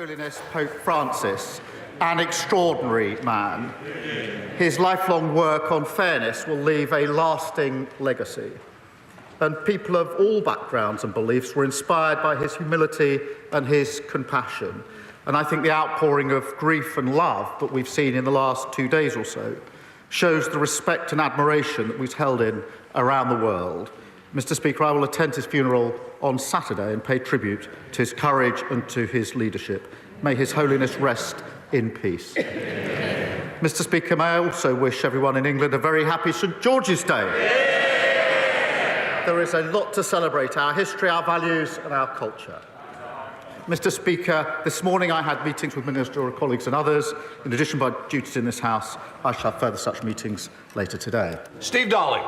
Holiness Pope Francis, an extraordinary man. His lifelong work on fairness will leave a lasting legacy. And people of all backgrounds and beliefs were inspired by his humility and his compassion. And I think the outpouring of grief and love that we've seen in the last 2 days or so shows the respect and admiration that we've held in around the world. Mr. Speaker, I will attend his funeral on Saturday and pay tribute to his courage and to his leadership. May His Holiness rest in peace. Mr. Speaker, may I also wish everyone in England a very happy St George's Day. There is a lot to celebrate: our history, our values and our culture. Mr. Speaker, this morning I had meetings with ministerial colleagues and others. In addition to my duties in this House, I shall have further such meetings later today. Steve Darling.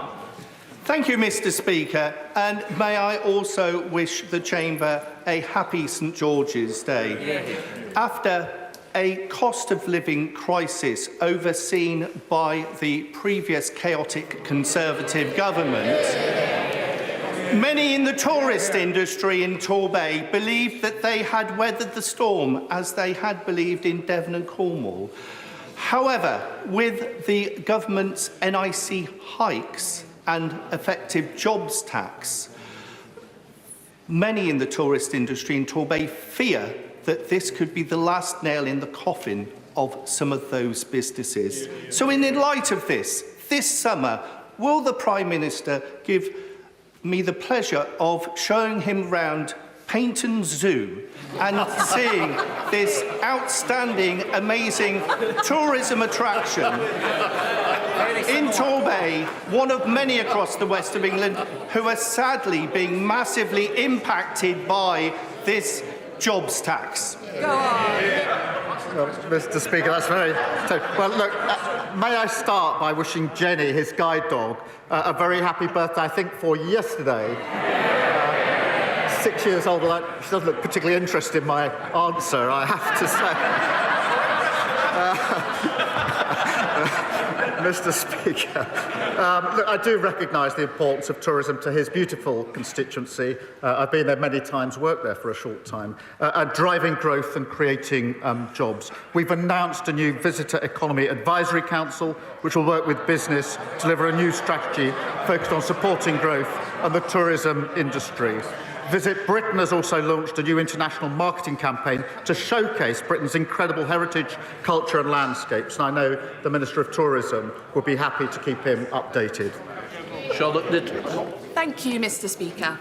Thank you, Mr. Speaker, and may I also wish the Chamber a happy St George's Day. After a cost of living crisis overseen by the previous chaotic Conservative government, many in the tourist industry in Torbay believed that they had weathered the storm, as they had believed in Devon and Cornwall. However, with the government's NIC hikes and effective jobs tax, many in the tourist industry in Torbay fear that this could be the last nail in the coffin of some of those businesses. So in light of this summer, will the Prime Minister give me the pleasure of showing him round Paynton Zoo and seeing this outstanding, amazing tourism attraction in Torbay, one of many across the west of England who are sadly being massively impacted by this jobs tax? Go on. Well, Mr. Speaker, that's very... Well, look, may I start by wishing Jenny, his guide dog, a very happy birthday, I think, for yesterday. 6 years old, although she doesn't look particularly interested in my answer, I have to say. Mr. Speaker, look, I do recognise the importance of tourism to his beautiful constituency. I've been there many times, worked there for a short time, driving growth and creating jobs. We've announced a new Visitor Economy Advisory Council, which will work with business to deliver a new strategy focused on supporting growth and the tourism industry. Visit Britain has also launched a new international marketing campaign to showcase Britain's incredible heritage, culture and landscapes. And I know the Minister of Tourism will be happy to keep him updated. Charlotte Little. Thank you, Mr. Speaker.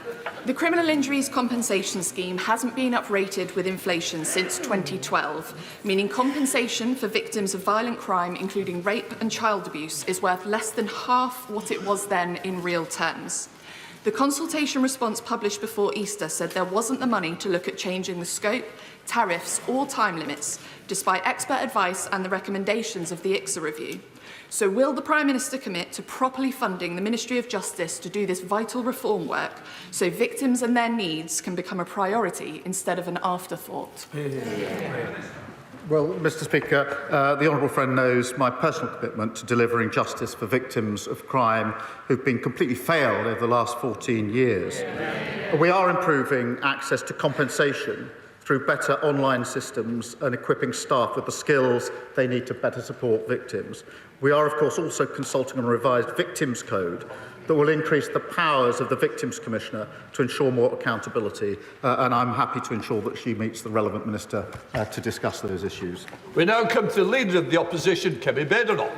The Criminal Injuries Compensation Scheme hasn't been uprated with inflation since 2012, meaning compensation for victims of violent crime, including rape and child abuse, is worth less than half what it was then in real terms. The consultation response published before Easter said there wasn't the money to look at changing the scope, tariffs or time limits, despite expert advice and the recommendations of the ICSA review. So will the Prime Minister commit to properly funding the Ministry of Justice to do this vital reform work so victims and their needs can become a priority instead of an afterthought? Well, Mr. Speaker, the honourable friend knows my personal commitment to delivering justice for victims of crime who've been completely failed over the last 14 years. We are improving access to compensation through better online systems and equipping staff with the skills they need to better support victims. We are, of course, also consulting on a revised Victims Code that will increase the powers of the Victims Commissioner to ensure more accountability, and I'm happy to ensure that she meets the relevant minister to discuss those issues. We now come to the Leader of the Opposition, Kemi Badenoch.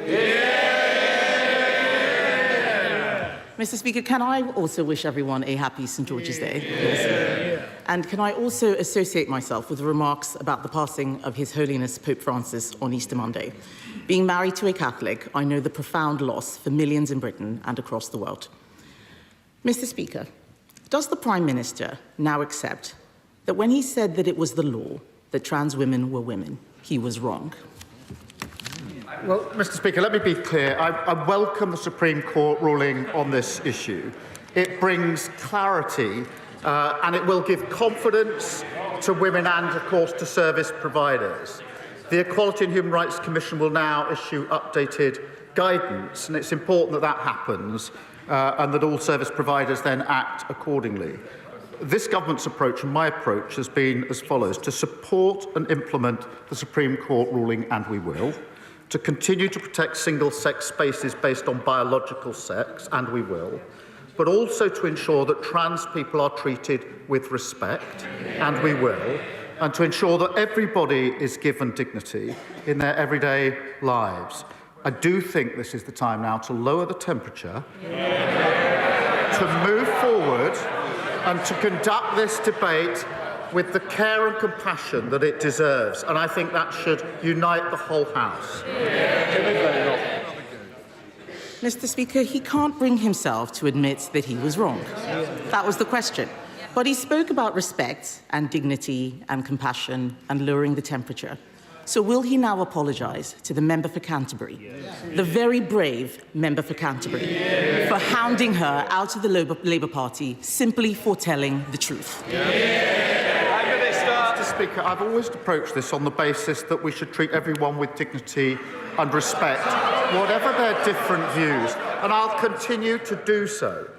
Mr. Speaker, can I also wish everyone a happy St George's Day? And can I also associate myself with the remarks about the passing of His Holiness Pope Francis on Easter Monday? Being married to a Catholic, I know the profound loss for millions in Britain and across the world. Mr. Speaker, does the Prime Minister now accept that when he said that it was the law that trans women were women, he was wrong? Well, Mr. Speaker, let me be clear. I welcome the Supreme Court ruling on this issue. It brings clarity and it will give confidence to women and, of course, to service providers. The Equality and Human Rights Commission will now issue updated guidance, and it's important that that happens and that all service providers then act accordingly. This government's approach and my approach has been as follows: to support and implement the Supreme Court ruling, and we will; to continue to protect single-sex spaces based on biological sex, and we will; but also to ensure that trans people are treated with respect, and we will; and to ensure that everybody is given dignity in their everyday lives. I do think this is the time now to lower the temperature, to move forward, and to conduct this debate with the care and compassion that it deserves. And I think that should unite the whole House. Mr. Speaker, he can't bring himself to admit that he was wrong. That was the question. But he spoke about respect and dignity and compassion and lowering the temperature. So will he now apologise to the member for Canterbury, the very brave member for Canterbury, for hounding her out of the Labour Party simply for telling the truth? Mr. Speaker, I've always approached this on the basis that we should treat everyone with dignity and respect, whatever their different views, and I'll continue to do so.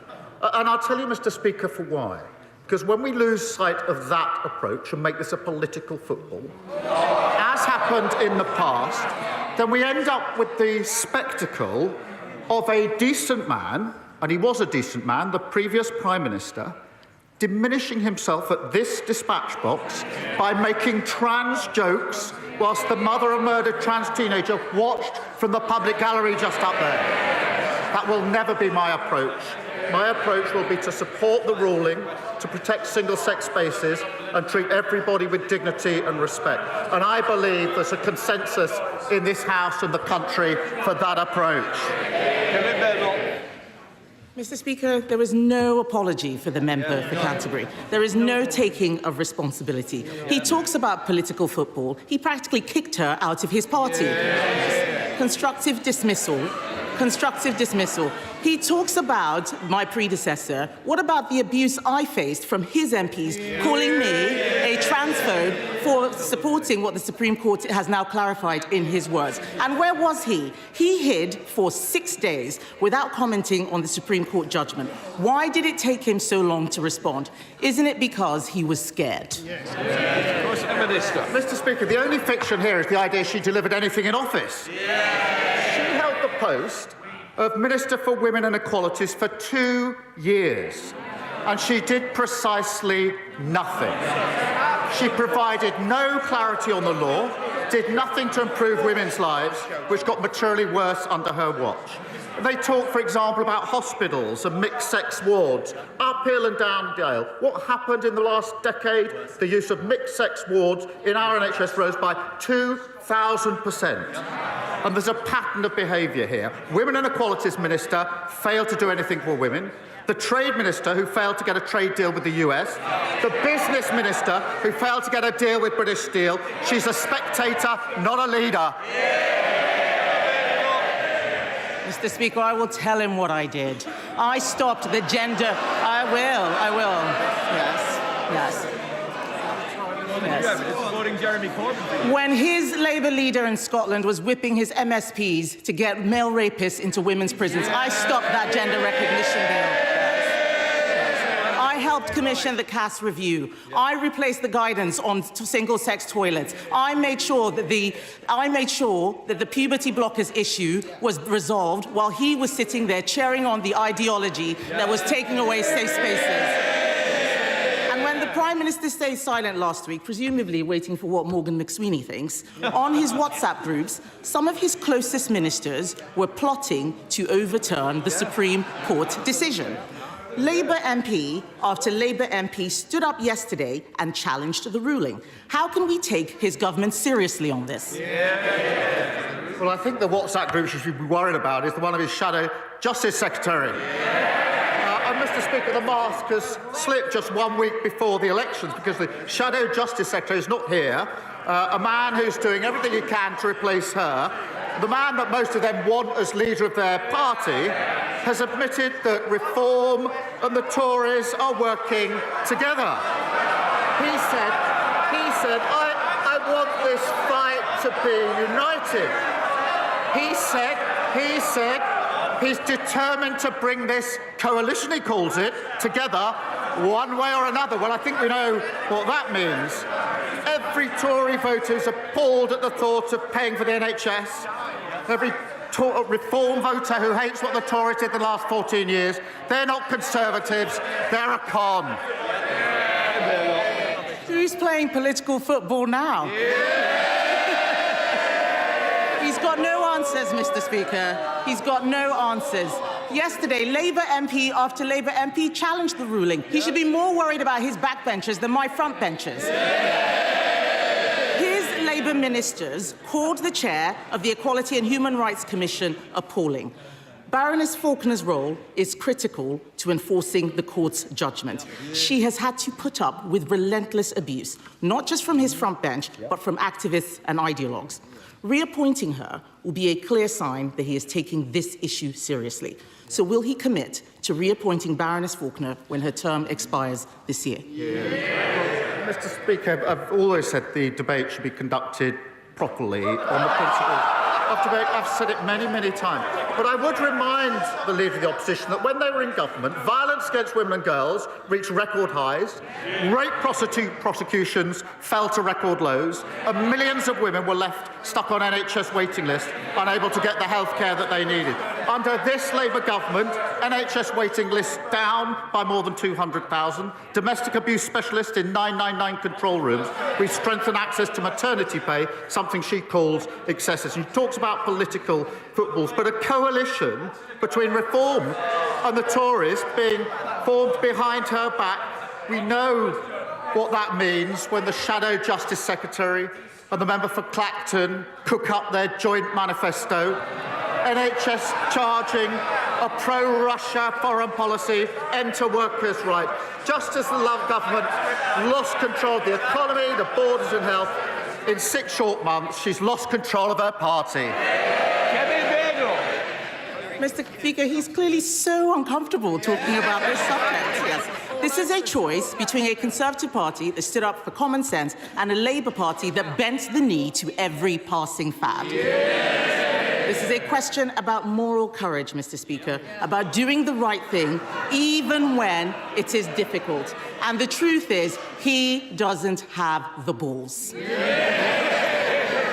And I'll tell you, Mr. Speaker, for why. Because when we lose sight of that approach and make this a political football, as happened in the past, then we end up with the spectacle of a decent man, and he was a decent man, the previous Prime Minister, diminishing himself at this dispatch box by making trans jokes whilst the mother of a murdered trans teenager watched from the public gallery just up there. That will never be my approach. My approach will be to support the ruling, to protect single-sex spaces and treat everybody with dignity and respect. And I believe there's a consensus in this House and the country for that approach. Mr. Speaker, there is no apology for the member for Canterbury. There is no taking of responsibility. He talks about political football. He practically kicked her out of his party. Constructive dismissal. Constructive dismissal. He talks about my predecessor. What about the abuse I faced from his MPs calling me a transphobe for supporting what the Supreme Court has now clarified in his words? And where was he? He hid for 6 days without commenting on the Supreme Court judgment. Why did it take him so long to respond? Isn't it because he was scared? Mr. Speaker, the only fiction here is the idea she delivered anything in office. She held the post of Minister for Women and Equalities for 2 years, and she did precisely nothing. She provided no clarity on the law, did nothing to improve women's lives, which got materially worse under her watch. They talk, for example, about hospitals and mixed-sex wards, uphill and down-dale. What happened in the last decade? The use of mixed-sex wards in our NHS rose by 2,000%. And there's a pattern of behaviour here. Women and Equalities Minister failed to do anything for women. The Trade Minister, who failed to get a trade deal with the US. The Business Minister, who failed to get a deal with British Steel. She's a spectator, not a leader. Mr. Speaker, I will tell him what I did. I stopped the gender... I will. Yes. When his Labour leader in Scotland was whipping his MSPs to get male rapists into women's prisons, I stopped that gender recognition bill. I helped commission the Cass review. I replaced the guidance on single-sex toilets. I made sure that the puberty blockers issue was resolved while he was sitting there cheering on the ideology that was taking away safe spaces. And when the Prime Minister stayed silent last week, presumably waiting for what Morgan McSweeney thinks, on his WhatsApp groups, some of his closest ministers were plotting to overturn the Supreme Court decision. Labour MP after Labour MP stood up yesterday and challenged the ruling. How can we take his government seriously on this? Well, I think the WhatsApp group you should be worried about is the one of his shadow Justice Secretary. And Mr. Speaker, the mask has slipped just 1 week before the elections because the shadow Justice Secretary is not here. A man who's doing everything he can to replace her. The man that most of them want as leader of their party has admitted that Reform and the Tories are working together. He said, I want this fight to be united. He said he's determined to bring this coalition, he calls it, together one way or another. Well, I think we know what that means. Every Tory voter is appalled at the thought of paying for the NHS. Every Reform voter who hates what the Tories did the last 14 years, they're not Conservatives, they're a con. Who's playing political football now? He's got no answers, Mr. Speaker. He's got no answers. Yesterday, Labour MP after Labour MP challenged the ruling. He should be more worried about his backbenchers than my frontbenchers. His Labour ministers called the chair of the Equality and Human Rights Commission appalling. Baroness Faulkner's role is critical to enforcing the court's judgment. She has had to put up with relentless abuse, not just from his front bench, but from activists and ideologues. Reappointing her will be a clear sign that he is taking this issue seriously. So will he commit to reappointing Baroness Faulkner when her term expires this year? Well, Mr. Speaker, I've always said the debate should be conducted properly on the principles of debate. I've said it many, many times. But I would remind the Leader of the Opposition that when they were in government, violence against women and girls reached record highs, rape prosecutions fell to record lows, and millions of women were left stuck on NHS waiting lists, unable to get the health care that they needed. Under this Labour government, NHS waiting lists down by more than 200,000, domestic abuse specialists in 999 control rooms. We've strengthened access to maternity pay, something she calls excessive. She talks about political footballs, but a coalition between Reform and the Tories being formed behind her back. We know what that means when the Shadow Justice Secretary and the member for Clacton cook up their joint manifesto. NHS charging a pro-Russia foreign policy, enter workers' rights. Just as the Love government lost control of the economy, the borders and health, in 6 short months, she's lost control of her party. Mr. Speaker, he's clearly so uncomfortable talking about this subject. Yes. This is a choice between a Conservative Party that stood up for common sense and a Labour Party that bent the knee to every passing fad. This is a question about moral courage, Mr. Speaker, about doing the right thing even when it is difficult. And the truth is, he doesn't have the balls.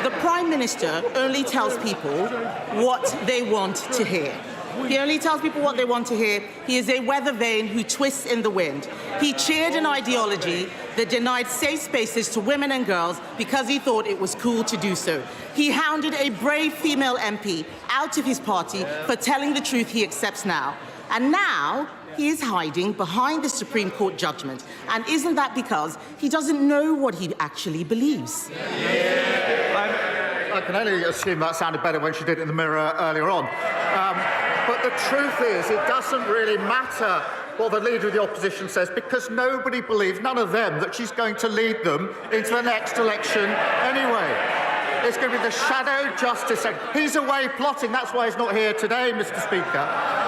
The Prime Minister only tells people what they want to hear. He only tells people what they want to hear. He is a weather vane who twists in the wind. He cheered an ideology that denied safe spaces to women and girls because he thought it was cool to do so. He hounded a brave female MP out of his party for telling the truth he accepts now. And now he is hiding behind the Supreme Court judgment. And isn't that because he doesn't know what he actually believes? I can only assume that sounded better when she did it in the mirror earlier on. But the truth is, it doesn't really matter what the Leader of the Opposition says, because nobody believes, none of them, that she's going to lead them into the next election anyway. It's going to be the Shadow Justice Secretary. He's away plotting, that's why he's not here today, Mr. Speaker.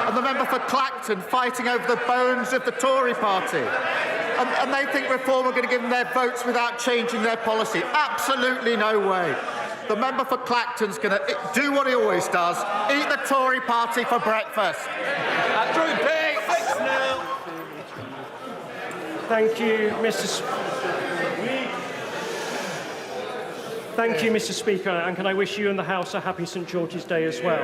And the member for Clacton fighting over the bones of the Tory party. And they think Reform are going to give them their votes without changing their policy. Absolutely no way. The member for Clacton's going to do what he always does, eat the Tory party for breakfast. Thank you, Mr. Speaker, and can I wish you and the House a happy St George's Day as well.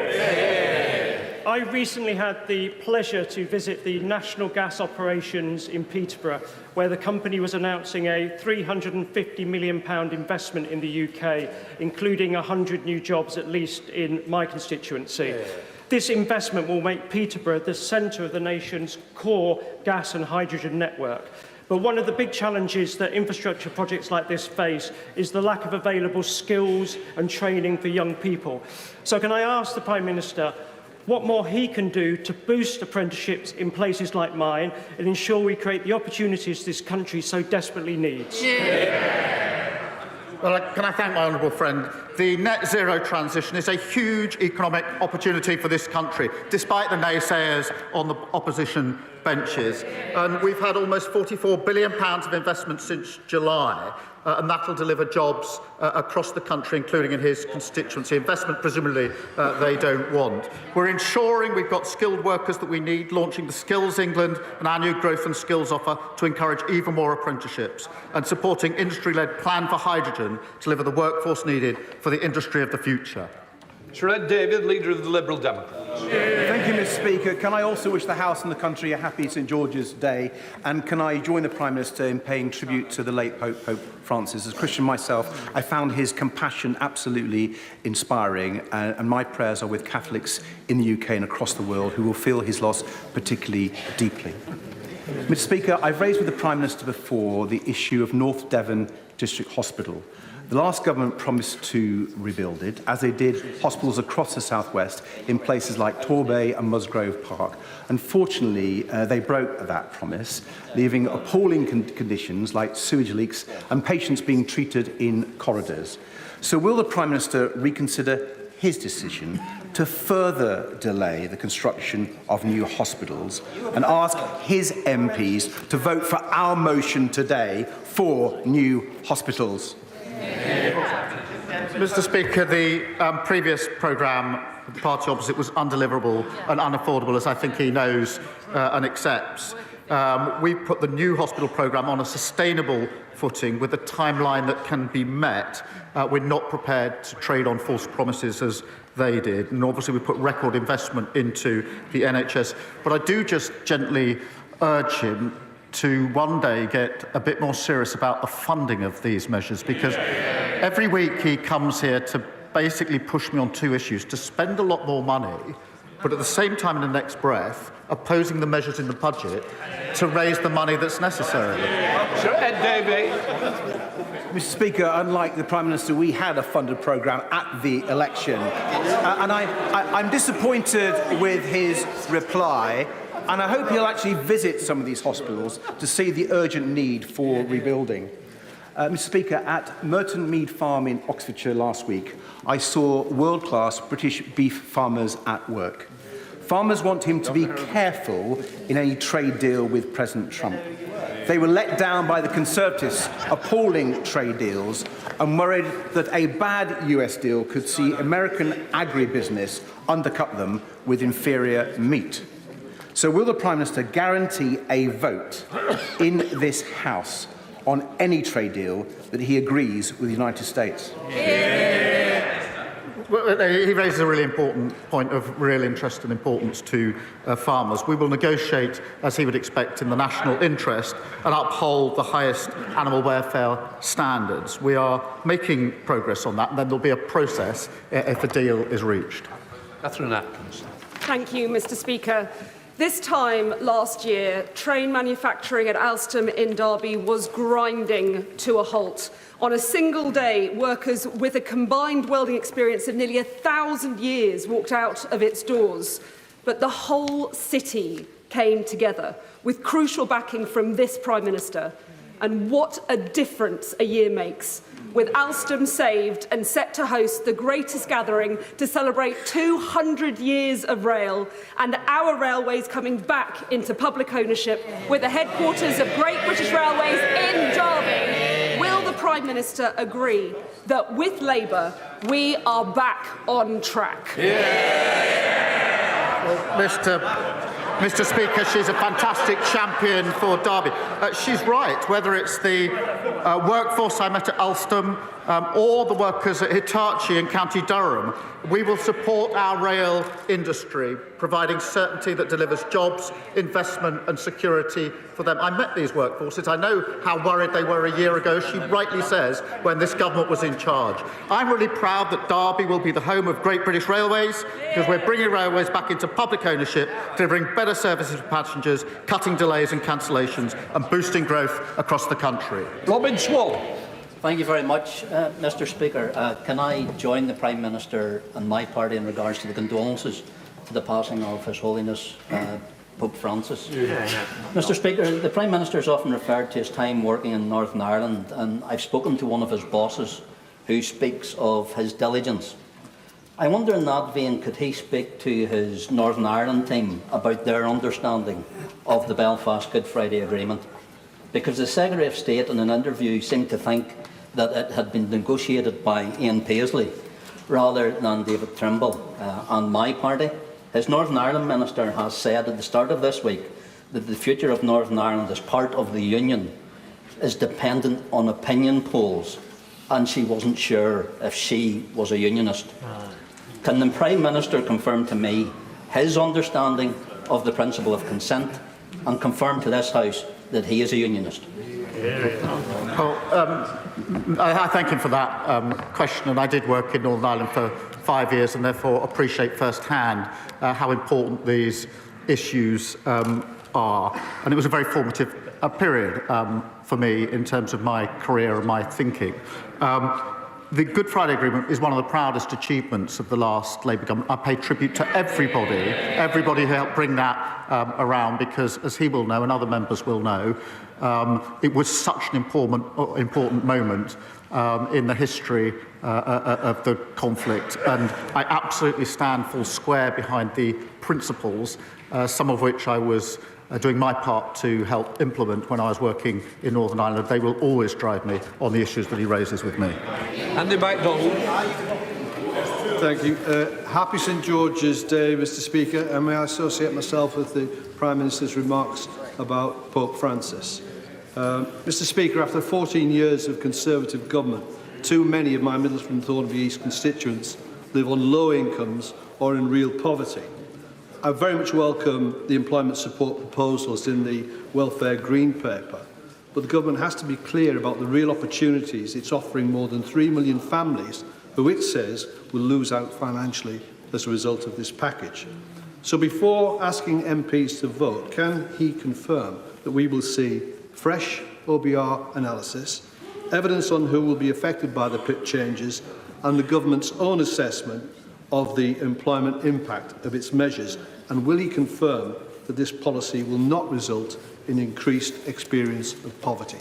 I recently had the pleasure to visit the National Gas Operations in Peterborough, where the company was announcing a £350 million investment in the UK, including 100 new jobs at least in my constituency. This investment will make Peterborough the centre of the nation's core gas and hydrogen network. But one of the big challenges that infrastructure projects like this face is the lack of available skills and training for young people. So can I ask the Prime Minister what more he can do to boost apprenticeships in places like mine and ensure we create the opportunities this country so desperately needs? Well, can I thank my honourable friend? The net zero transition is a huge economic opportunity for this country, despite the naysayers on the opposition benches. And we've had almost £44 billion of investment since July. and that will deliver jobs across the country, including in his constituency. Investment, presumably, they don't want. We're ensuring we've got skilled workers that we need, launching the Skills England and our new growth and skills offer to encourage even more apprenticeships, and supporting industry-led plan for hydrogen to deliver the workforce needed for the industry of the future. Sir David, Leader of the Liberal Democrats. Thank you, Mr. Speaker. Can I also wish the House and the country a happy St George's Day? And can I join the Prime Minister in paying tribute to the late Pope Francis? As a Christian myself, I found his compassion absolutely inspiring, and my prayers are with Catholics in the UK and across the world who will feel his loss particularly deeply. Mr. Speaker, I've raised with the Prime Minister before the issue of North Devon District Hospital. The last government promised to rebuild it, as they did hospitals across the southwest in places like Torbay and Musgrove Park. Unfortunately, they broke that promise, leaving appalling conditions like sewage leaks and patients being treated in corridors. So will the Prime Minister reconsider his decision to further delay the construction of new hospitals and ask his MPs to vote for our motion today for new hospitals? Mr. Speaker, the previous programme, the party opposite, was undeliverable and unaffordable, as I think he knows and accepts. We put the new hospital programme on a sustainable footing with a timeline that can be met. We're not prepared to trade on false promises as they did. And obviously we put record investment into the NHS. But I do just gently urge him to one day get a bit more serious about the funding of these measures, because every week he comes here to basically push me on two issues: to spend a lot more money, but at the same time, in the next breath, opposing the measures in the budget to raise the money that's necessary. Sir Ed Davey. Mr. Speaker, unlike the Prime Minister, we had a funded programme at the election. And I'm disappointed with his reply, and I hope he'll actually visit some of these hospitals to see the urgent need for rebuilding. Mr. Speaker, at Merton Mead Farm in Oxfordshire last week, I saw world-class British beef farmers at work. Farmers want him to be careful in any trade deal with President Trump. They were let down by the Conservatives' appalling trade deals and worried that a bad US deal could see American agribusiness undercut them with inferior meat. So will the Prime Minister guarantee a vote in this House on any trade deal that he agrees with the United States? Well, he raises a really important point of real interest and importance to farmers. We will negotiate, as he would expect, in the national interest and uphold the highest animal welfare standards. We are making progress on that, and then there'll be a process if a deal is reached. Catherine Atkins. Thank you, Mr. Speaker. This time last year, train manufacturing at Alstom in Derby was grinding to a halt. On a single day, workers with a combined welding experience of nearly 1,000 years walked out of its doors. But the whole city came together with crucial backing from this Prime Minister. And what a difference a year makes, with Alstom saved and set to host the greatest gathering to celebrate 200 years of rail, and our railways coming back into public ownership with the headquarters of Great British Railways in Derby. Will the Prime Minister agree that with Labour we are back on track? Well, Mr. Speaker, she's a fantastic champion for Derby. She's right, whether it's the workforce I met at Alstom or the workers at Hitachi in County Durham. We will support our rail industry, providing certainty that delivers jobs, investment and security for them. I met these workforces. I know how worried they were a year ago, she rightly says, when this government was in charge. I'm really proud that Derby will be the home of Great British Railways, because we're bringing railways back into public ownership, delivering better services for passengers, cutting delays and cancellations and boosting growth across the country. Robin Swallow. Thank you very much, Mr. Speaker. Can I join the Prime Minister and my party in regards to the condolences to the passing of His Holiness Pope Francis? Mr. Speaker, the Prime Minister has often referred to his time working in Northern Ireland, and I've spoken to one of his bosses who speaks of his diligence. I wonder in that vein, could he speak to his Northern Ireland team about their understanding of the Belfast Good Friday Agreement? Because the Secretary of State in an interview seemed to think that it had been negotiated by Ian Paisley rather than David Trimble and my party. His Northern Ireland Minister has said at the start of this week that the future of Northern Ireland as part of the Union is dependent on opinion polls, and she wasn't sure if she was a unionist. Can the Prime Minister confirm to me his understanding of the principle of consent and confirm to this House that he is a unionist? I thank him for that question, and I did work in Northern Ireland for 5 years and therefore appreciate firsthand how important these issues are. And it was a very formative period for me in terms of my career and my thinking. The Good Friday Agreement is one of the proudest achievements of the last Labour government. I pay tribute to everybody who helped bring that around, because, as he will know and other members will know, it was such an important moment in the history of the conflict. And I absolutely stand full square behind the principles, some of which I was doing my part to help implement when I was working in Northern Ireland. They will always drive me on the issues that he raises with me. Andy MacDonald. Thank you. Happy St George's Day, Mr Speaker, and may I associate myself with the Prime Minister's remarks about Pope Francis. Mr Speaker, after 14 years of Conservative government, too many of my Middlesbrough and Thornbury East constituents live on low incomes or in real poverty. I very much welcome the employment support proposals in the Welfare Green Paper, but the government has to be clear about the real opportunities it's offering more than 3 million families who it says will lose out financially as a result of this package. So before asking MPs to vote, can he confirm that we will see fresh OBR analysis, evidence on who will be affected by the PIP changes, and the government's own assessment of the employment impact of its measures? And will he confirm that this policy will not result in increased experience of poverty?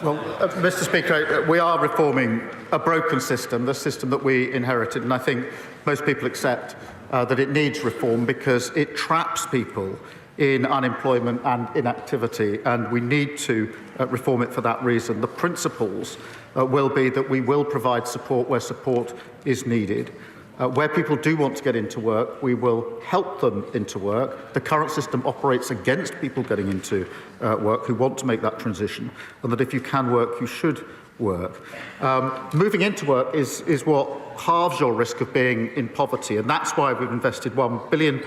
Well, Mr Speaker, we are reforming a broken system, the system that we inherited, and I think most people accept that it needs reform because it traps people in unemployment and inactivity, and we need to reform it for that reason. The principles will be that we will provide support where support is needed. Where people do want to get into work, we will help them into work. The current system operates against people getting into work who want to make that transition, and that if you can work, you should work. Moving into work is what halves your risk of being in poverty, and that's why we've invested £1 billion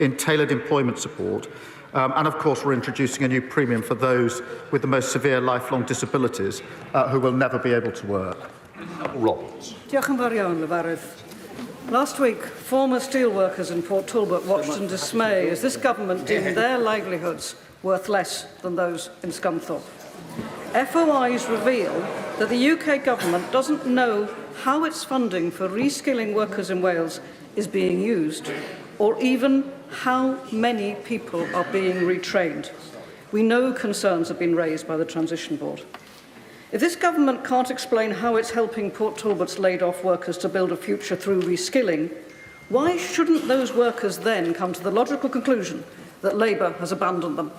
in tailored employment support. And of course, we're introducing a new premium for those with the most severe lifelong disabilities who will never be able to work. Roberts. Last week, former steelworkers in Port Talbot watched in dismay as this government deemed their livelihoods worth less than those in Scunthorpe. FOIs reveal that the UK government doesn't know how its funding for reskilling workers in Wales is being used, or even how many people are being retrained. We know concerns have been raised by the Transition Board. If this government can't explain how it's helping Port Talbot's laid-off workers to build a future through reskilling, why shouldn't those workers then come to the logical conclusion that Labour has abandoned them?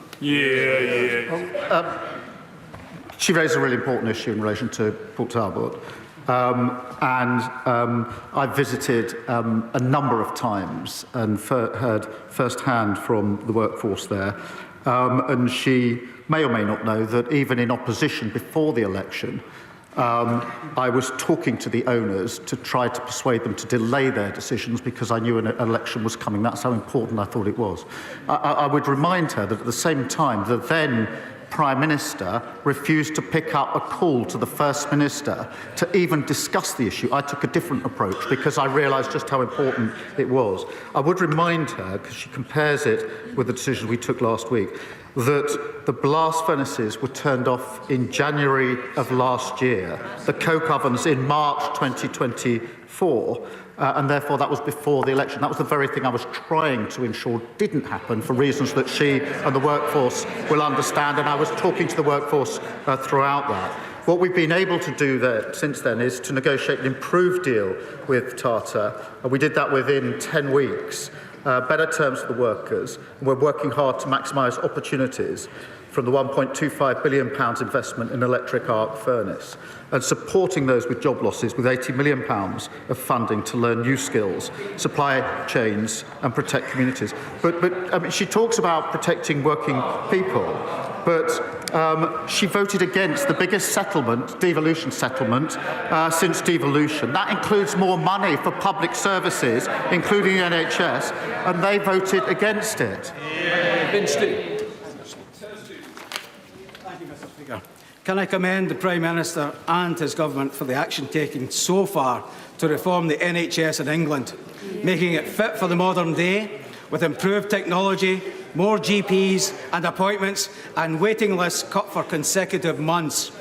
She raised a really important issue in relation to Port Talbot. I've visited a number of times and heard firsthand from the workforce there. And she may or may not know that even in opposition before the election, I was talking to the owners to try to persuade them to delay their decisions because I knew an election was coming. That's how important I thought it was. I would remind her that at the same time, the then Prime Minister refused to pick up a call to the First Minister to even discuss the issue. I took a different approach because I realised just how important it was. I would remind her, because she compares it with the decision we took last week, that the blast furnaces were turned off in January of last year, the coke ovens in March 2024, and therefore that was before the election. That was the very thing I was trying to ensure didn't happen for reasons that she and the workforce will understand, and I was talking to the workforce throughout that. What we've been able to do there since then is to negotiate an improved deal with Tata, and we did that within 10 weeks. Better terms for the workers, and we're working hard to maximise opportunities from the £1.25 billion investment in electric arc furnace, and supporting those with job losses with £80 million of funding to learn new skills, supply chains and protect communities. But I mean, she talks about protecting working people, but she voted against the biggest settlement, devolution settlement, since devolution. That includes more money for public services, including the NHS, and they voted against it. Can I commend the Prime Minister and his government for the action taken so far to reform the NHS in England, making it fit for the modern day with improved technology, more GPs and appointments and waiting lists cut for consecutive months.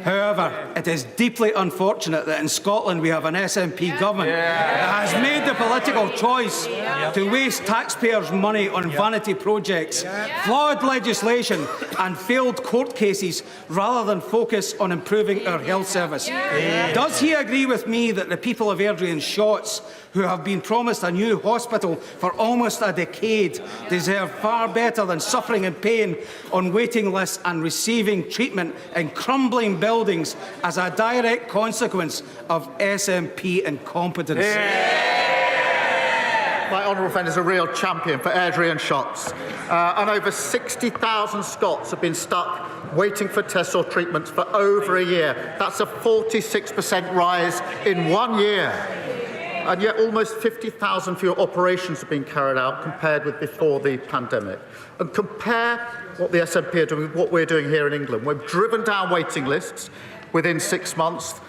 However, it is deeply unfortunate that in Scotland we have an SNP government that has made the political choice to waste taxpayers' money on vanity projects, flawed legislation and failed court cases rather than focus on improving our health service. Does he agree with me that the people of Airdrie and Shotts, who have been promised a new hospital for almost a decade, deserve far better than suffering and pain on waiting lists and receiving treatment in crumbling buildings as a direct consequence of SNP incompetence? My honourable friend is a real champion for Airdrie and Shotts, and over 60,000 Scots have been stuck waiting for tests or treatments for over a year. That's a 46% rise in 1 year. And yet almost 50,000 fewer operations have been carried out compared with before the pandemic. And compare what the SNP are doing with what we're doing here in England. We've driven down waiting lists within 6 months,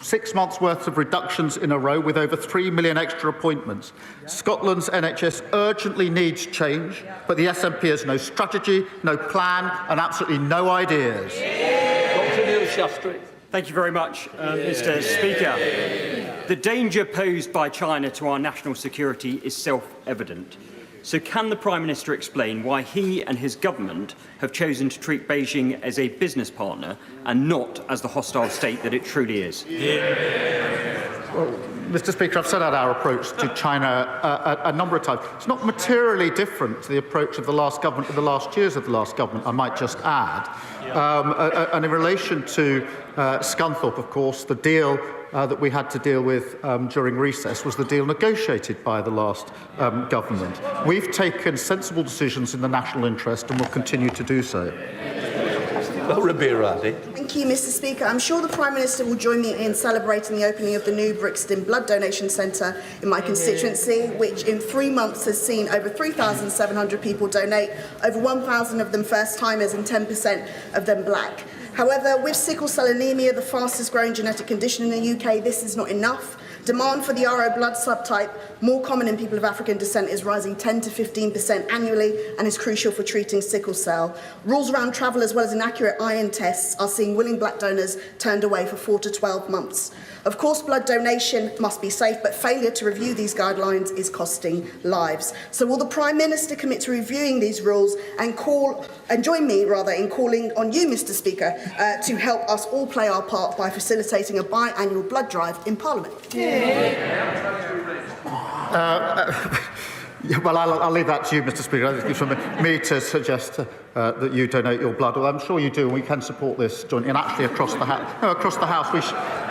6 months' worth of reductions in a row with over 3 million extra appointments. Scotland's NHS urgently needs change, but the SNP has no strategy, no plan and absolutely no ideas. Thank you very much, Mr. Speaker. The danger posed by China to our national security is self-evident. So can the Prime Minister explain why he and his government have chosen to treat Beijing as a business partner and not as the hostile state that it truly is? Well, Mr. Speaker, I've set out our approach to China a number of times. It's not materially different to the approach of the last government, in the last years of the last government, I might just add. And in relation to Scunthorpe, of course, the deal that we had to deal with during recess was the deal negotiated by the last government. We've taken sensible decisions in the national interest and will continue to do so. Thank you, Mr. Speaker. I'm sure the Prime Minister will join me in celebrating the opening of the new Brixton Blood Donation Centre in my constituency, which in 3 months has seen over 3,700 people donate, over 1,000 of them first-timers and 10% of them black. However, with sickle cell anemia, the fastest growing genetic condition in the UK, this is not enough. Demand for the RO blood subtype, more common in people of African descent, is rising 10 to 15% annually and is crucial for treating sickle cell. Rules around travel as well as inaccurate iron tests are seeing willing black donors turned away for 4 to 12 months. Of course, blood donation must be safe, but failure to review these guidelines is costing lives. So will the Prime Minister commit to reviewing these rules and join me in calling on you, Mr. Speaker, to help us all play our part by facilitating a biannual blood drive in Parliament? Well, I'll leave that to you, Mr. Speaker. I think it's from me to suggest that you donate your blood. Well, I'm sure you do, and we can support this jointly. And actually, across the House,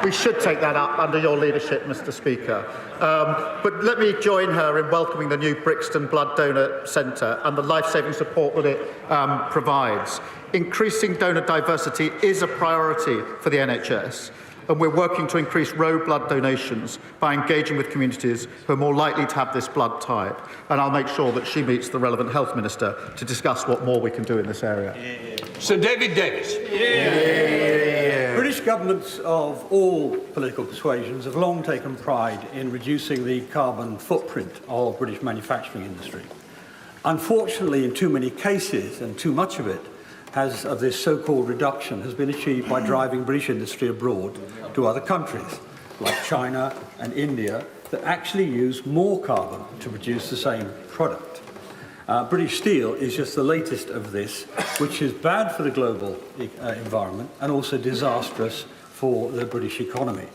we should take that up under your leadership, Mr. Speaker. But let me join her in welcoming the new Brixton Blood Donor Centre and the life-saving support that it provides. Increasing donor diversity is a priority for the NHS. And we're working to increase road blood donations by engaging with communities who are more likely to have this blood type. And I'll make sure that she meets the relevant health minister to discuss what more we can do in this area. Sir David Davis. British governments of all political persuasions have long taken pride in reducing the carbon footprint of British manufacturing industry. Unfortunately, in too many cases, and too much of it, of this so-called reduction has been achieved by driving British industry abroad to other countries, like China and India, that actually use more carbon to produce the same product. British steel is just the latest of this, which is bad for the global environment and also disastrous for the British economy.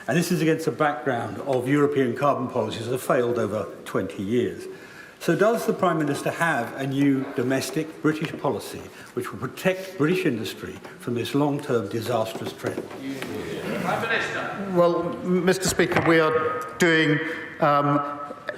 And this is against a background of European carbon policies that have failed over 20 years. So does the Prime Minister have a new domestic British policy which will protect British industry from this long-term disastrous trend? Prime Minister. Well, Mr. Speaker, we are doing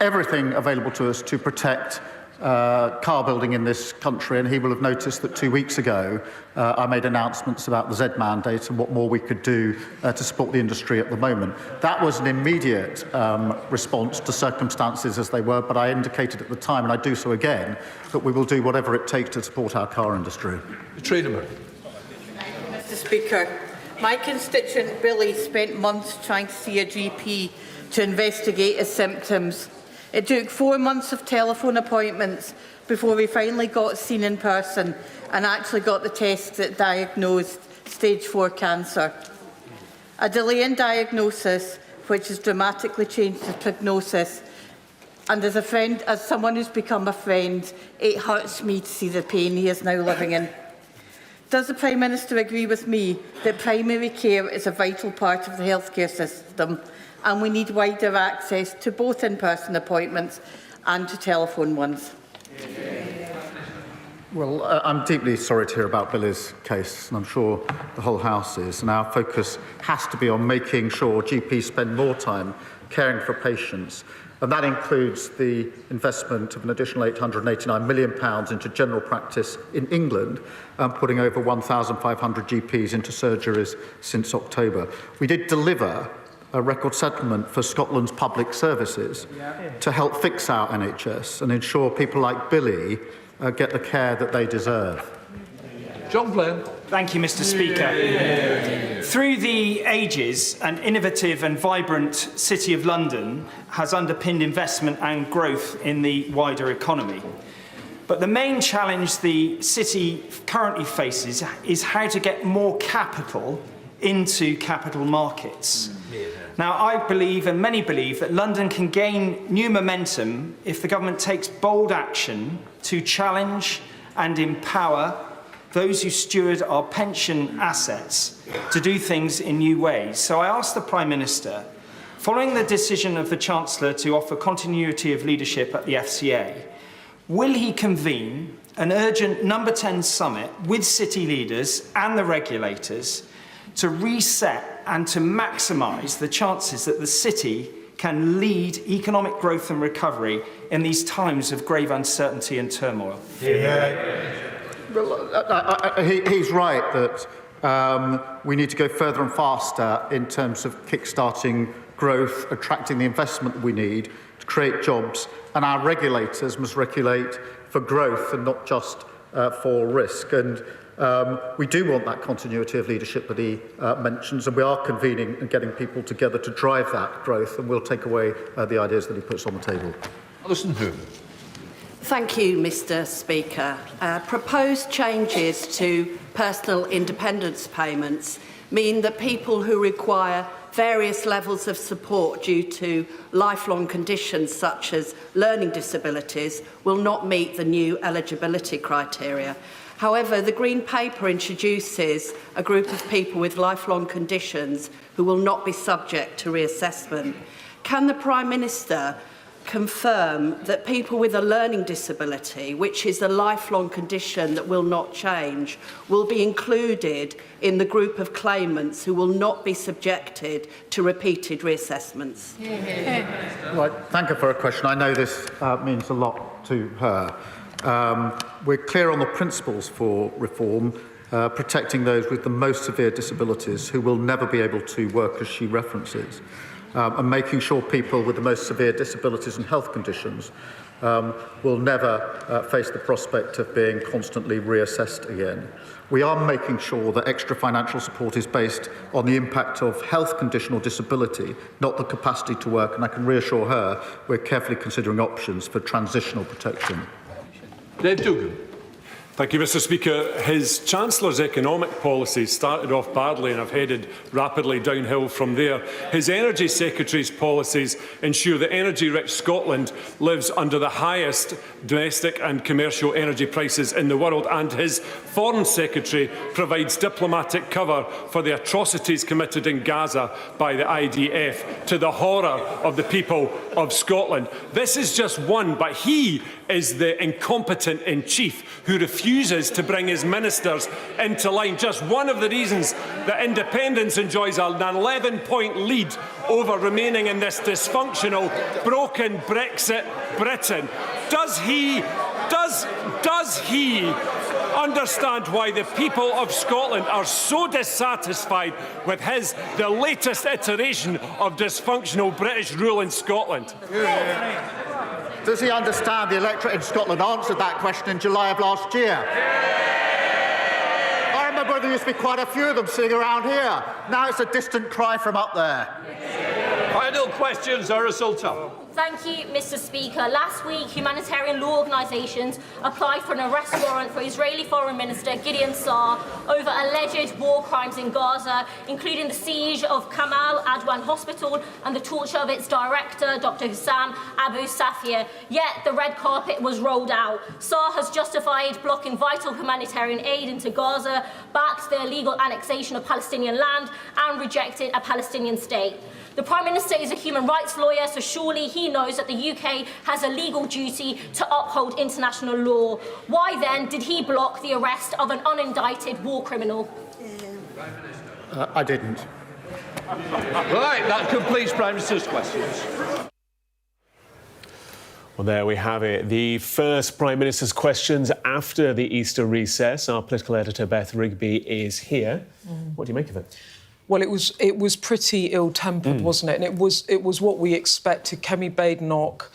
everything available to us to protect car building in this country, and he will have noticed that 2 weeks ago I made announcements about the Z mandate and what more we could do to support the industry at the moment. That was an immediate response to circumstances as they were, but I indicated at the time, and I do so again, that we will do whatever it takes to support our car industry. Mr. Speaker, my constituent Billy spent months trying to see a GP to investigate his symptoms. It took 4 months of telephone appointments before we finally got seen in person and actually got the tests that diagnosed stage 4 cancer. A delay in diagnosis which has dramatically changed his prognosis. And as someone who's become a friend, it hurts me to see the pain he is now living in. Does the Prime Minister agree with me that primary care is a vital part of the healthcare system and we need wider access to both in-person appointments and to telephone ones? Well, I'm deeply sorry to hear about Billy's case, and I'm sure the whole House is. And our focus has to be on making sure GPs spend more time caring for patients. And that includes the investment of an additional £889 million into general practice in England, putting over 1,500 GPs into surgeries since October. We did deliver a record settlement for Scotland's public services to help fix our NHS and ensure people like Billy get the care that they deserve. John Glenn. Thank you, Mr. Speaker. Through the ages, an innovative and vibrant City of London has underpinned investment and growth in the wider economy. But the main challenge the city currently faces is how to get more capital into capital markets. Now, I believe, and many believe, that London can gain new momentum if the government takes bold action to challenge and empower those who steward our pension assets to do things in new ways. So I ask the Prime Minister, following the decision of the Chancellor to offer continuity of leadership at the FCA, will he convene an urgent number 10 summit with city leaders and the regulators to reset and to maximise the chances that the city can lead economic growth and recovery in these times of grave uncertainty and turmoil? Well, he's right that we need to go further and faster in terms of kick-starting growth, attracting the investment that we need to create jobs, and our regulators must regulate for growth and not just for risk. And we do want that continuity of leadership that he mentions, and we are convening and getting people together to drive that growth, and we'll take away the ideas that he puts on the table. Alison Hoon. Thank you, Mr. Speaker. Proposed changes to personal independence payments mean that people who require various levels of support due to lifelong conditions such as learning disabilities will not meet the new eligibility criteria. However, the Green Paper introduces a group of people with lifelong conditions who will not be subject to reassessment. Can the Prime Minister confirm that people with a learning disability, which is a lifelong condition that will not change, will be included in the group of claimants who will not be subjected to repeated reassessments? Well, thank her for her question. I know this means a lot to her. We're clear on the principles for reform, protecting those with the most severe disabilities who will never be able to work, as she references, and making sure people with the most severe disabilities and health conditions will never face the prospect of being constantly reassessed again. We are making sure that extra financial support is based on the impact of health condition or disability, not the capacity to work, and I can reassure her we're carefully considering options for transitional protection. Dave Dugan. Thank you, Mr Speaker. His Chancellor's economic policies started off badly and have headed rapidly downhill from there. His Energy Secretary's policies ensure that energy-rich Scotland lives under the highest domestic and commercial energy prices in the world, and his Foreign Secretary provides diplomatic cover for the atrocities committed in Gaza by the IDF, to the horror of the people of Scotland. This is just one, but he is the incompetent in chief who refuses to bring his ministers into line. Just one of the reasons that independence enjoys an 11-point lead over remaining in this dysfunctional, broken Brexit Britain. Does he understand why the people of Scotland are so dissatisfied with the latest iteration of dysfunctional British rule in Scotland? Does he understand the electorate in Scotland answered that question in July of last year? I remember there used to be quite a few of them sitting around here. Now it's a distant cry from up there. Final questions, Sultan. Thank you, Mr Speaker. Last week, humanitarian law organisations applied for an arrest warrant for Israeli Foreign Minister Gideon Saar over alleged war crimes in Gaza, including the siege of Kamal Adwan Hospital and the torture of its director, Dr Hussam Abu Safir. Yet the red carpet was rolled out. Saar has justified blocking vital humanitarian aid into Gaza, backed the illegal annexation of Palestinian land and rejected a Palestinian state. The Prime Minister is a human rights lawyer, so surely he knows that the UK has a legal duty to uphold international law. Why then did he block the arrest of an unindicted war criminal? I didn't. Right, that completes Prime Minister's questions. Well, there we have it. The first Prime Minister's questions after the Easter recess. Our political editor, Beth Rigby, is here. What do you make of it? Well, it was pretty ill-tempered, wasn't it? And it was what we expected. Kemi Badenoch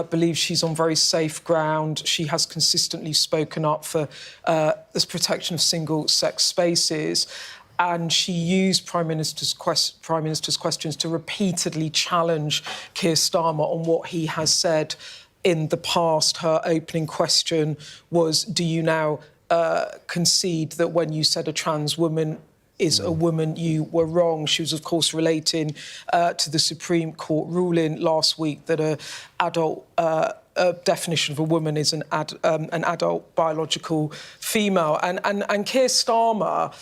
believes she's on very safe ground. She has consistently spoken up for the protection of single-sex spaces. And she used Prime Minister's questions to repeatedly challenge Keir Starmer on what he has said in the past. Her opening question was, do you now concede that when you said a trans woman is a woman, you were wrong? She was, of course, relating to the Supreme Court ruling last week that an adult definition of a woman is an adult biological female. And Keir Starmer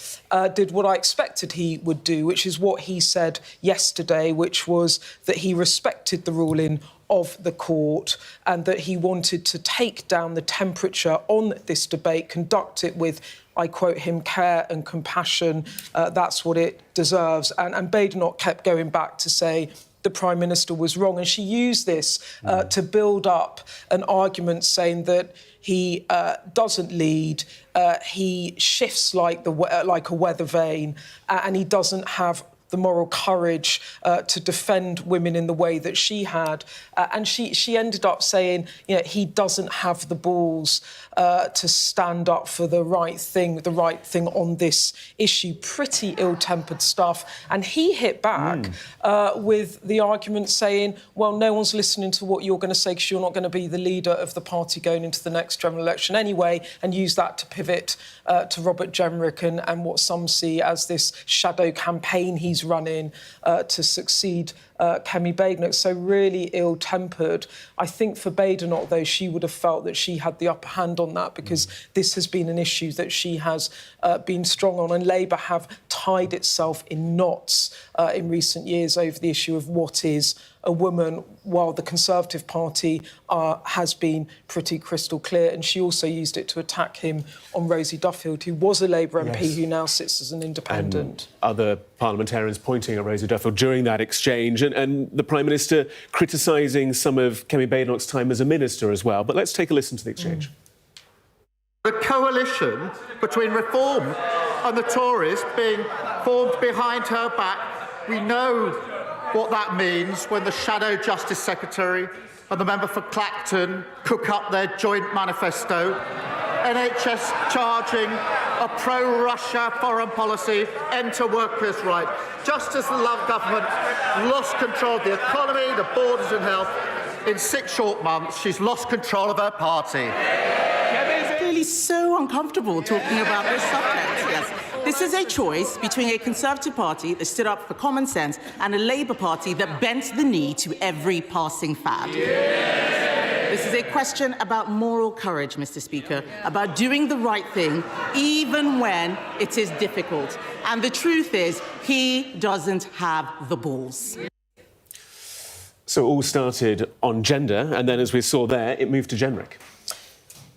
did what I expected he would do, which is what he said yesterday, which was that he respected the ruling of the court and that he wanted to take down the temperature on this debate, conduct it with, I quote him, care and compassion. That's what it deserves. And Badenoch kept going back to say the Prime Minister was wrong. And she used this to build up an argument saying that he doesn't lead, he shifts like a weather vane, and he doesn't have the moral courage to defend women in the way that she had. And she ended up saying, you know, he doesn't have the balls to stand up for the right thing on this issue. Pretty ill-tempered stuff. And he hit back with the argument saying, well, no one's listening to what you're going to say because you're not going to be the leader of the party going into the next general election anyway, and use that to pivot to Robert Jenrick and what some see as this shadow campaign he's running to succeed Kemi Badenoch. So really ill-tempered. I think for Badenoch, though, she would have felt that she had the upper hand on that because this has been an issue that she has been strong on, and Labour have tied itself in knots in recent years over the issue of what is a woman, while the Conservative Party has been pretty crystal clear. And she also used it to attack him on Rosie Duffield, who was a Labour MP who now sits as an independent. Other parliamentarians pointing at Rosie Duffield during that exchange, and the Prime Minister criticising some of Kemi Badenoch's time as a minister as well. But let's take a listen to the exchange. The coalition between Reform and the Tories being formed behind her back, we know what that means when the Shadow Justice Secretary and the member for Clacton cook up their joint manifesto, NHS charging a pro-Russia foreign policy, end to workers' rights. Just as the Love government lost control of the economy, the borders and health, in 6 short months, she's lost control of her party. clearly so uncomfortable talking about this subject. Yes. This is a choice between a Conservative Party that stood up for common sense and a Labour Party that bent the knee to every passing fad. This is a question about moral courage, Mr. Speaker, about doing the right thing even when it is difficult. And the truth is, he doesn't have the balls. So it all started on gender, and then, as we saw there, it moved to Jenrick.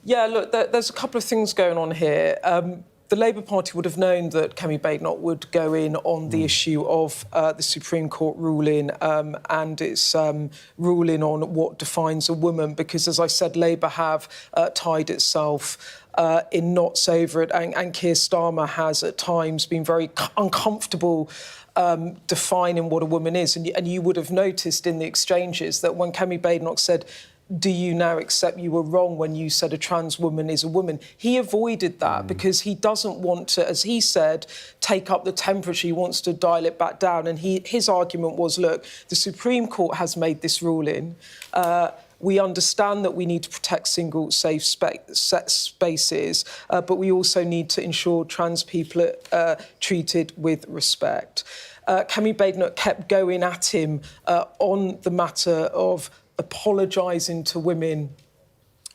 Yeah, look, there's a couple of things going on here. The Labour Party would have known that Kemi Badenoch would go in on the issue of the Supreme Court ruling and its ruling on what defines a woman, because, as I said, Labour have tied itself in knots over it, and Keir Starmer has at times been very uncomfortable defining what a woman is. And you would have noticed in the exchanges that when Kemi Badenoch said, "Do you now accept you were wrong when you said a trans woman is a woman?" He avoided that because he doesn't want to, as he said, take up the temperature. He wants to dial it back down. And his argument was, look, the Supreme Court has made this ruling. We understand that we need to protect single, safe spaces, but we also need to ensure trans people are treated with respect. Kemi Badenoch kept going at him on the matter of apologising to women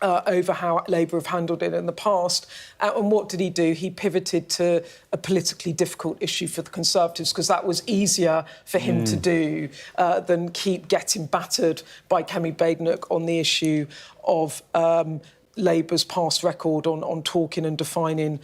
over how Labour have handled it in the past. And what did he do? He pivoted to a politically difficult issue for the Conservatives, because that was easier for him to do than keep getting battered by Kemi Badenoch on the issue of Labour's past record on talking and defining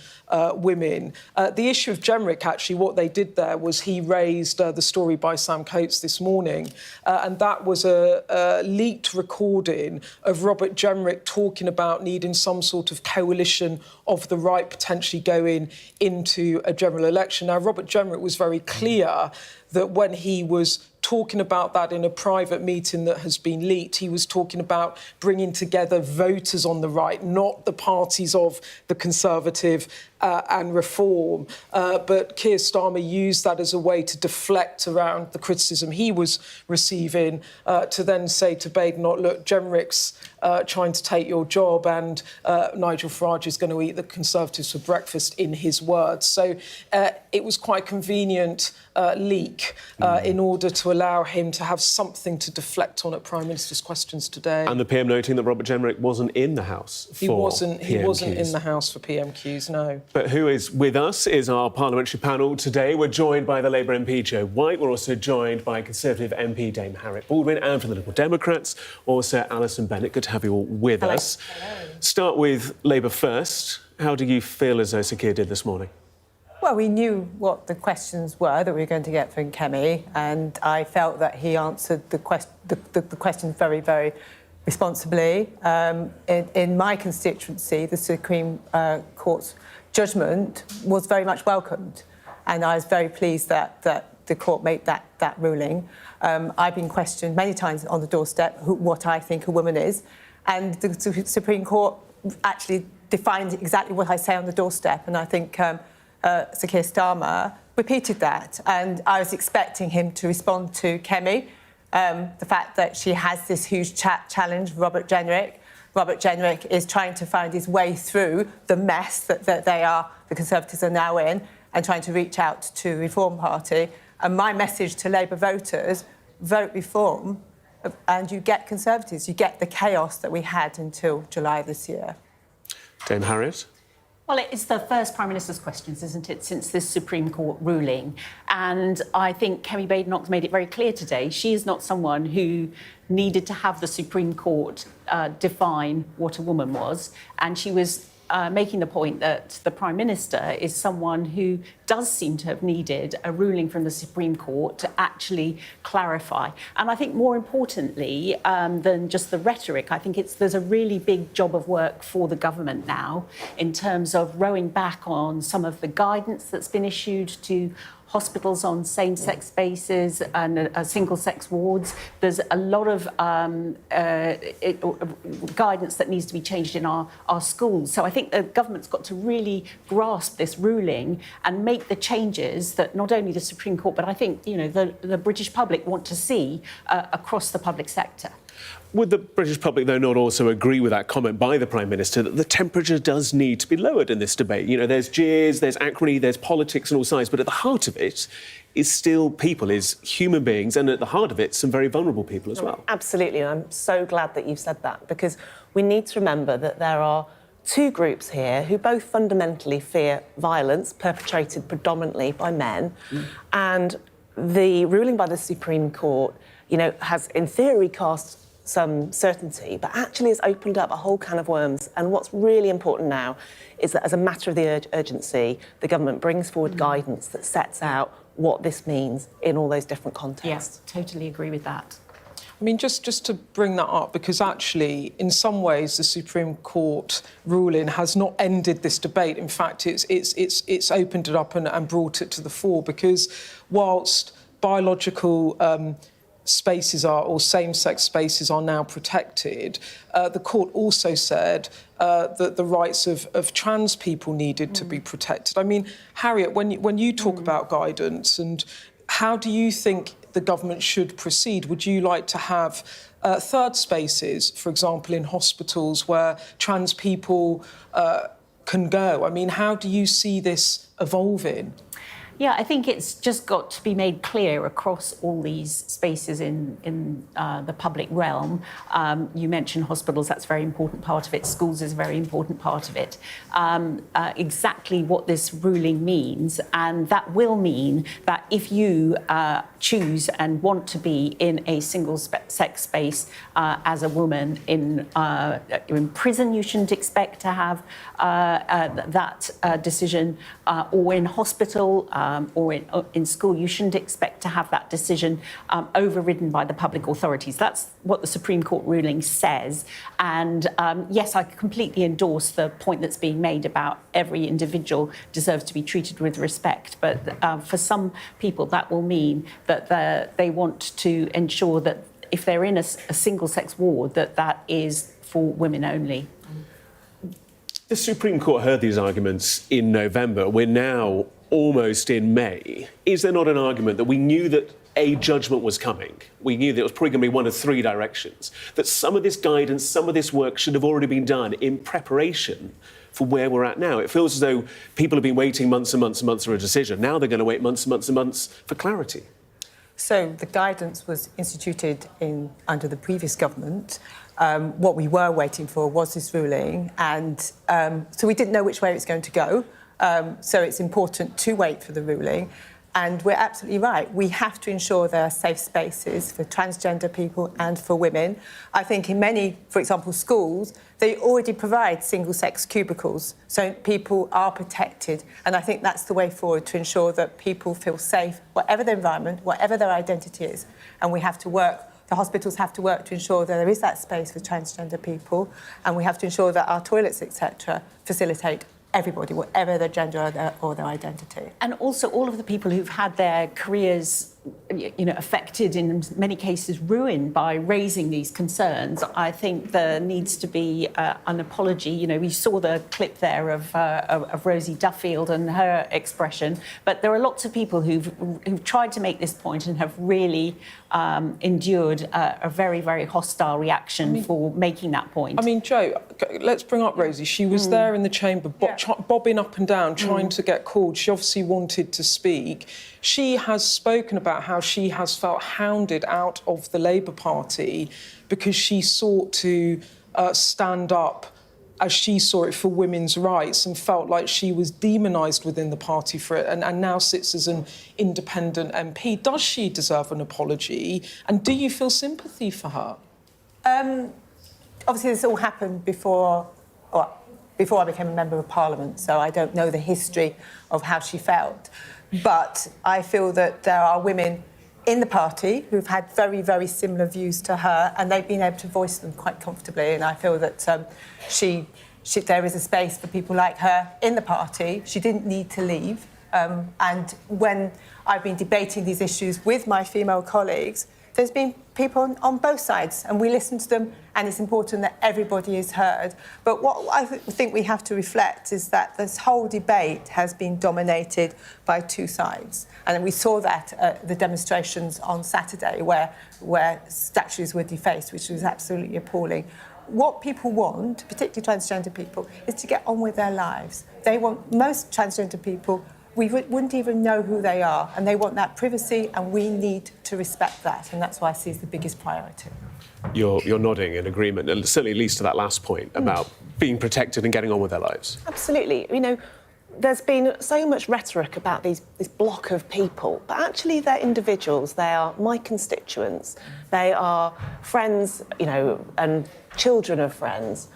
women. The issue of Jenrick, actually, what they did there was he raised the story by Sam Coates this morning, and that was a leaked recording of Robert Jenrick talking about needing some sort of coalition of the right potentially going into a general election. Now, Robert Jenrick was very clear that when he was talking about that in a private meeting that has been leaked, he was talking about bringing together voters on the right, not the parties of the Conservative and Reform. But Keir Starmer used that as a way to deflect around the criticism he was receiving, to then say to Badenoch, look, Jenrick's trying to take your job, and Nigel Farage is going to eat the Conservatives for breakfast, in his words. So it was quite a convenient leak in order to allow him to have something to deflect on at Prime Minister's questions today. And the PM noting that Robert Jenrick wasn't in the House for He wasn't PMQs. in the House for PMQs, no. But who is with us is our parliamentary panel today. We're joined by the Labour MP Jo White. We're also joined by Conservative MP Dame Harriet Baldwin, and from the Liberal Democrats, also Alison Bennett. Good to have you all with us. Hello. Start with Labour first. How do you feel as though Sir Keir did this morning? Well, we knew what the questions were that we were going to get from Kemi, and I felt that he answered the questions very, very responsibly. In my constituency, the Supreme Court's judgment was very much welcomed, and I was very pleased that the court made that ruling. I've been questioned many times on the doorstep what I think a woman is, and the Supreme Court actually defined exactly what I say on the doorstep, and I think Sir Keir Starmer repeated that, and I was expecting him to respond to Kemi, the fact that she has this huge challenge, Robert Jenrick. Robert Jenrick is trying to find his way through the mess that the Conservatives are now in, and trying to reach out to the Reform Party. And my message to Labour voters, vote Reform, and you get Conservatives. You get the chaos that we had until July this year. Dame Harriet? Well, it's the first Prime Minister's questions, isn't it, since this Supreme Court ruling. And I think Kemi Badenoch's made it very clear today. She is not someone who needed to have the Supreme Court define what a woman was. And she was making the point that the Prime Minister is someone who does seem to have needed a ruling from the Supreme Court to actually clarify. And I think more importantly than just the rhetoric, I think there's a really big job of work for the government now in terms of rowing back on some of the guidance that's been issued to hospitals on same-sex bases and single-sex wards. There's a lot of guidance that needs to be changed in our schools. So I think the government's got to really grasp this ruling and make the changes that not only the Supreme Court, but I think the British public want to see across the public sector. Would the British public, though, not also agree with that comment by the Prime Minister that the temperature does need to be lowered in this debate? You know, there's jeers, there's acrimony, there's politics on all sides, but at the heart of it is still people, is human beings, and at the heart of it, some very vulnerable people as well. Absolutely, and I'm so glad that you've said that, because we need to remember that there are two groups here who both fundamentally fear violence perpetrated predominantly by men, and the ruling by the Supreme Court, you know, has in theory cast some certainty, but actually has opened up a whole can of worms. And what's really important now is that as a matter of the urgency, the government brings forward guidance that sets out what this means in all those different contexts. Yes, totally agree with that. I mean, just to bring that up, because actually, in some ways, the Supreme Court ruling has not ended this debate. In fact, it's opened it up and brought it to the fore, because whilst biological spaces are, or same-sex spaces are now protected, the court also said that the rights of trans people needed to be protected. I mean, Harriet, when you talk about guidance, and how do you think the government should proceed? Would you like to have third spaces, for example, in hospitals where trans people can go? I mean, how do you see this evolving? Yeah, I think it's just got to be made clear across all these spaces in the public realm. You mentioned hospitals, that's a very important part of it. Schools is a very important part of it. Exactly what this ruling means, and that will mean that if you choose and want to be in a single-sex space as a woman in prison, you shouldn't expect to have that decision, or in hospital, or in school, you shouldn't expect to have that decision overridden by the public authorities. That's what the Supreme Court ruling says. And yes, I completely endorse the point that's being made about every individual deserves to be treated with respect. But for some people, that will mean that they want to ensure that if they're in a single-sex ward, that is for women only. The Supreme Court heard these arguments in November. We're now almost in May. Is there not an argument that we knew that a judgment was coming? We knew that it was probably going to be one of three directions, that some of this guidance, some of this work should have already been done in preparation for where we're at now? It feels as though people have been waiting months and months and months for a decision. Now they're going to wait months and months and months for clarity. So the guidance was instituted under the previous government. What we were waiting for was this ruling, and so we didn't know which way it was going to go. So it's important to wait for the ruling. And we're absolutely right. We have to ensure there are safe spaces for transgender people and for women. I think in many, for example, schools, they already provide single-sex cubicles, so people are protected. And I think that's the way forward to ensure that people feel safe, whatever their environment, whatever their identity is. And we have to work, the hospitals have to work to ensure that there is that space for transgender people, and we have to ensure that our toilets, etc., facilitate everybody, whatever their gender or their identity. And also all of the people who've had their careers, affected, in many cases ruined by raising these concerns. I think there needs to be an apology. We saw the clip there of Rosie Duffield and her expression, but there are lots of people who've tried to make this point and have really endured a very, very hostile reaction for making that point. I mean, Jo, let's bring up Rosie. She was there in the chamber, bobbing up and down, trying to get called. She obviously wanted to speak. She has spoken about how she has felt hounded out of the Labour Party because she sought to stand up, as she saw it, for women's rights, and felt like she was demonised within the party for it, and now sits as an independent MP. Does she deserve an apology? And do you feel sympathy for her? Obviously, this all happened before I became a Member of Parliament, so I don't know the history of how she felt. But I feel that there are women in the party who've had very, very similar views to her, and they've been able to voice them quite comfortably. And I feel that there is a space for people like her in the party. She didn't need to leave. And when I've been debating these issues with my female colleagues, there's been people on both sides, and we listen to them, and it's important that everybody is heard. But what I think we have to reflect is that this whole debate has been dominated by two sides. And we saw that at the demonstrations on Saturday where statues were defaced, which was absolutely appalling. What people want, particularly transgender people, is to get on with their lives. They want, most transgender people, we wouldn't even know who they are, and they want that privacy, and we need to respect that, and that's why I see as the biggest priority. You're nodding in agreement, and certainly at least to that last point about being protected and getting on with their lives. Absolutely. You know, there's been so much rhetoric about this block of people, but actually they're individuals. They are my constituents. They are friends, you know, and children of friends.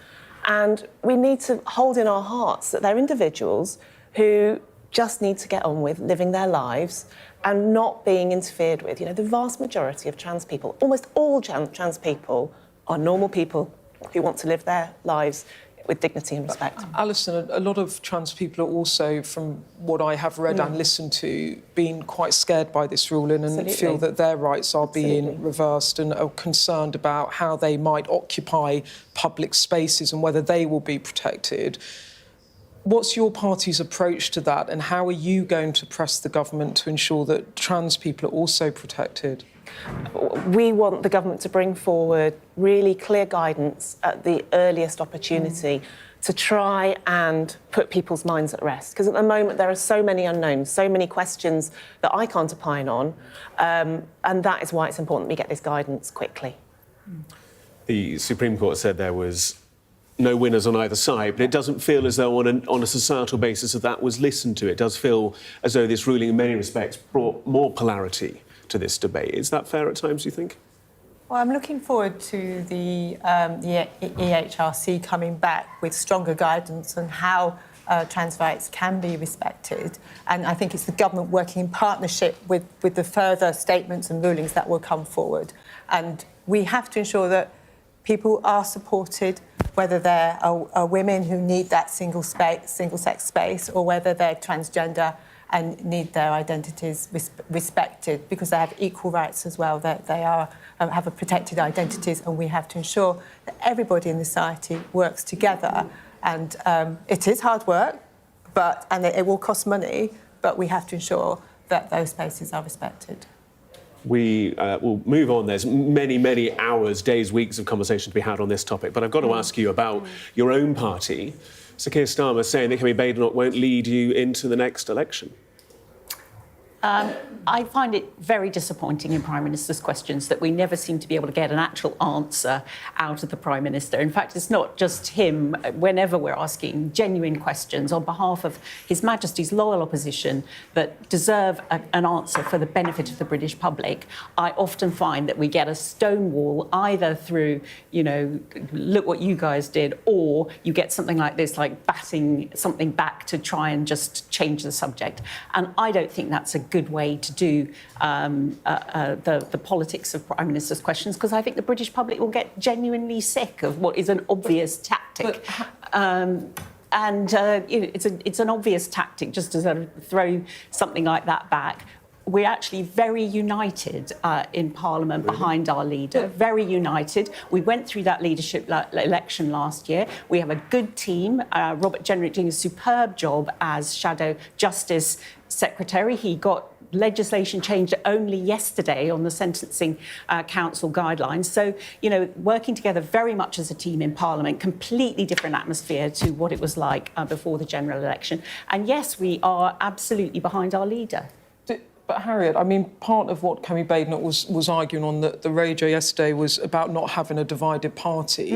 And we need to hold in our hearts that they're individuals who just need to get on with living their lives and not being interfered with. You know, the vast majority of trans people, almost all trans people, are normal people who want to live their lives with dignity and respect. Alison, a lot of trans people are also, from what I have read and listened to, being quite scared by this ruling and feel that their rights are being reversed and are concerned about how they might occupy public spaces and whether they will be protected. What's your party's approach to that, and how are you going to press the government to ensure that trans people are also protected? We want the government to bring forward really clear guidance at the earliest opportunity to try and put people's minds at rest. Because at the moment there are so many unknowns, so many questions that I can't opine on, and that is why it's important that we get this guidance quickly. The Supreme Court said there was no winners on either side, but it doesn't feel as though on a societal basis that was listened to. It does feel as though this ruling in many respects brought more polarity to this debate. Is that fair at times, do you think? Well, I'm looking forward to the EHRC coming back with stronger guidance on how trans rights can be respected. And I think it's the government working in partnership with the further statements and rulings that will come forward. And we have to ensure that people are supported, whether there are women who need that single-sex space, or whether they're transgender and need their identities respected, because they have equal rights as well. That they have a protected identities, and we have to ensure that everybody in the society works together. And it is hard work, and it will cost money, but we have to ensure that those spaces are respected. We will move on. There's many, many hours, days, weeks of conversation to be had on this topic, but I've got to ask you about your own party. Sir Keir Starmer saying that Kemi Badenoch won't lead you into the next election. I find it very disappointing in Prime Minister's questions that we never seem to be able to get an actual answer out of the Prime Minister. In fact, it's not just him. Whenever we're asking genuine questions on behalf of His Majesty's loyal opposition that deserve an answer for the benefit of the British public, I often find that we get a stonewall either through, you know, look what you guys did, or you get something like this, like batting something back to try and just change the subject. And I don't think that's a good way to do the politics of Prime Minister's questions, because I think the British public will get genuinely sick of what is an obvious tactic. It's an obvious tactic just to sort of throw something like that back. We're actually very united in Parliament behind our leader, very united. We went through that leadership election last year. We have a good team. Robert Jenrick doing a superb job as Shadow Justice Secretary. He got legislation changed only yesterday on the Sentencing Council guidelines. So, you know, working together very much as a team in Parliament, completely different atmosphere to what it was like before the general election. And yes, we are absolutely behind our leader. But Harriet, I mean, part of what Kemi Badenoch was arguing on the radio yesterday was about not having a divided party.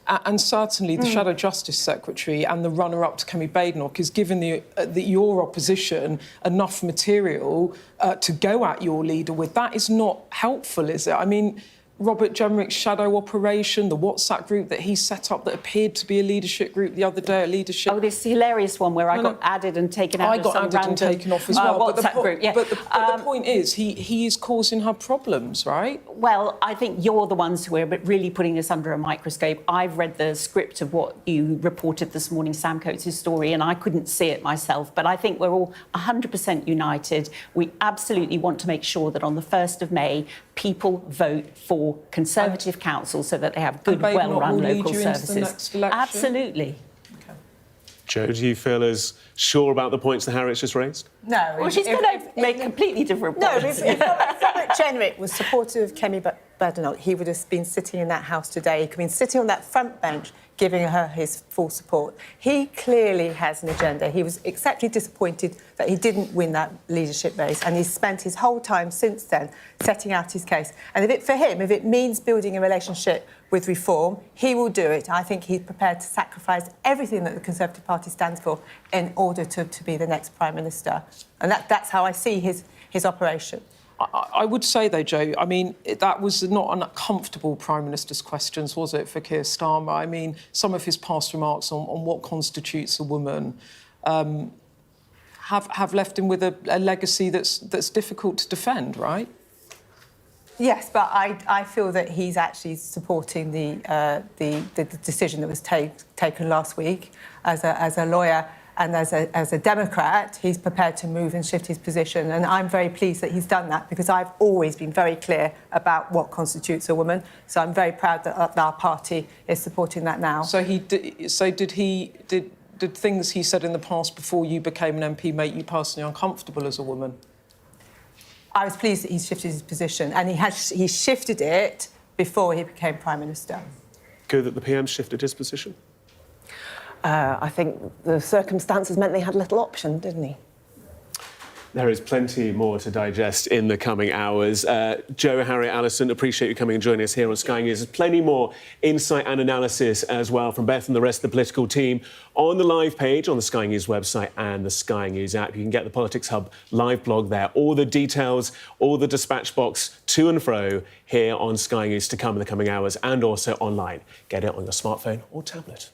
And certainly the Shadow Justice Secretary and the runner-up to Kemi Badenoch is giving your opposition enough material to go at your leader with. That is not helpful, is it? I mean, Robert Jenrick's shadow operation, the WhatsApp group that he set up that appeared to be a leadership group the other day, Oh, this hilarious one where I got added and taken out I of got some added random and taken off as well. WhatsApp group. Yeah. But the point is, he is causing her problems, right? Well, I think you're the ones who are really putting this under a microscope. I've read the script of what you reported this morning, Sam Coates' story, and I couldn't see it myself. But I think we're all 100% united. We absolutely want to make sure that on the 1st of May, people vote for Conservative council so that they have good, well-run local services. Absolutely. Jo, do you feel as sure about the points that Harriet's just raised? No. Well, she's going to make completely different points. No, if Robert Jenrick was supportive of Kemi Badenoch, he would have been sitting in that house today. He could have been sitting on that front bench giving her his full support. He clearly has an agenda. He was exceptionally disappointed that he didn't win that leadership race, and he's spent his whole time since then setting out his case. And if it means building a relationship with reform, he will do it. I think he's prepared to sacrifice everything that the Conservative Party stands for in order to be the next Prime Minister. And that's how I see his operation. I would say, though, Jo, I mean, that was not uncomfortable Prime Minister's questions, was it, for Keir Starmer? I mean, some of his past remarks on what constitutes a woman have left him with a legacy that's difficult to defend, right? Yes, but I feel that he's actually supporting the decision that was taken last week as a lawyer. And as a Democrat, he's prepared to move and shift his position. And I'm very pleased that he's done that, because I've always been very clear about what constitutes a woman. So I'm very proud that our party is supporting that now. So did things he said in the past before you became an MP make you personally uncomfortable as a woman? I was pleased that he's shifted his position, and he shifted it before he became Prime Minister. Good that the PM shifted his position? I think the circumstances meant they had little option, didn't he? There is plenty more to digest in the coming hours. Jo, Harriet, Alison, appreciate you coming and joining us here on Sky News. There's plenty more insight and analysis as well from Beth and the rest of the political team on the live page on the Sky News website and the Sky News app. You can get the Politics Hub live blog there. All the details, all the dispatch box to and fro here on Sky News to come in the coming hours, and also online. Get it on your smartphone or tablet.